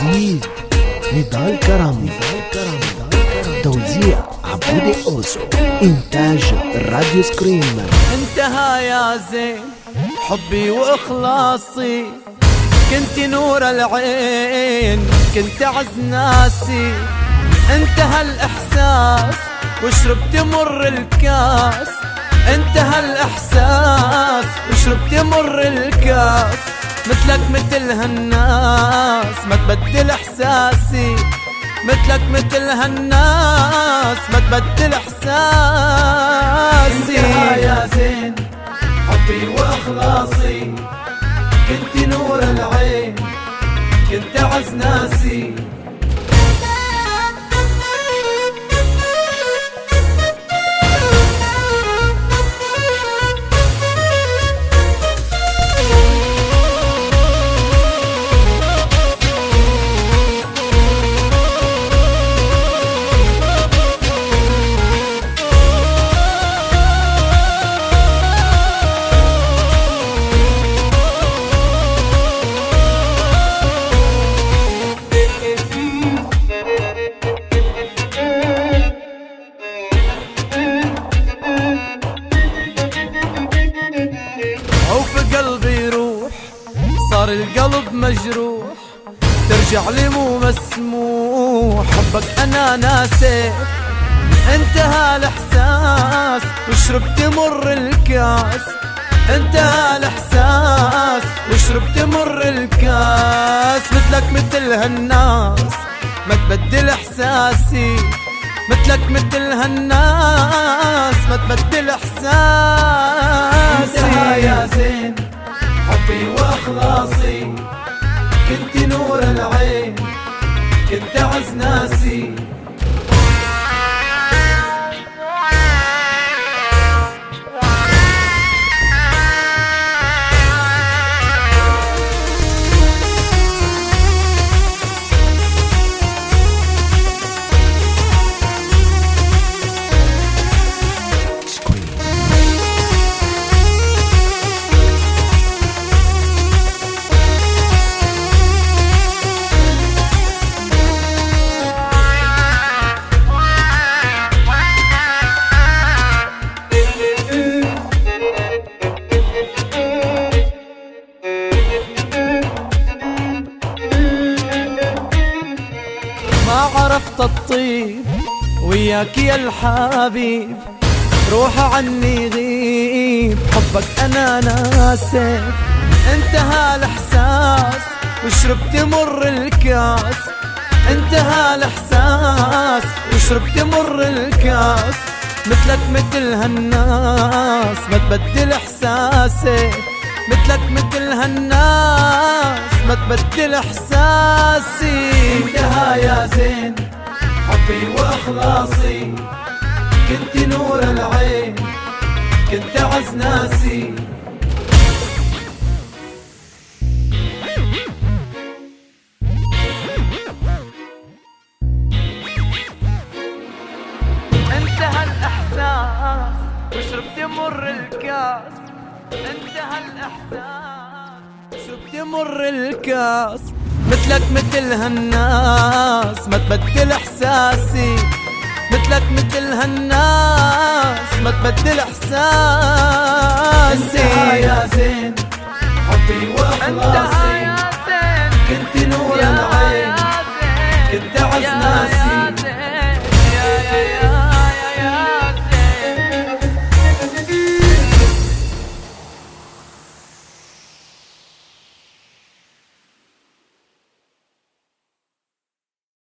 جديد نضال كرامي، توزيع عبودي أوسو، إنتاج راديو سكريم. انتهى يا زين حبي وإخلاصي، كنت نور العين، كنت أعز ناسي. انتهى الإحساس وشربت مر الكاس، انتهى الإحساس وشربت مر الكاس. مثلك مثل هالناس ما تبدل إحساسي، مثلك مثل هالناس ما تبدل إحساسي. انتهى يا زين حبي وإخلاصي، كنت نور العين، كنت أعز ناسي. قلبي روح صار القلب مجروح، ترجع لي مو مسموح، حبك انا ناسي. انتهى الاحساس وشربت مر الكاس، انتهى الاحساس وشربت مر الكاس. مثلك مثل هالناس ما تبدل احساسي، مثلك مثل هالناس ما تبدل احساسي. انتهى يا زين حبي واخلاصي، كنت نور العين، كنت اعز ناسي. ما عرفت الطيب وياك يا الحبيب، روح عني غيب، حبك انا ناسي. انتهى الاحساس وشربت مر الكاس، انتهى الاحساس وشربت مر الكاس. مثلك مثل هالناس ما تبدل احساسي، مثلك مثل هالناس ما تبدل احساسي. انتهى يا زين حبي واخلاصي، كنت نور العين، كنت اعز ناسي. انتهى الاحساس وشربت مر الكاس، انتهى الاحساس شربت مر الكاس. مثلك مثل هالناس ما تبدل احساسي، مثلك مثل هالناس ما تبدل احساسي.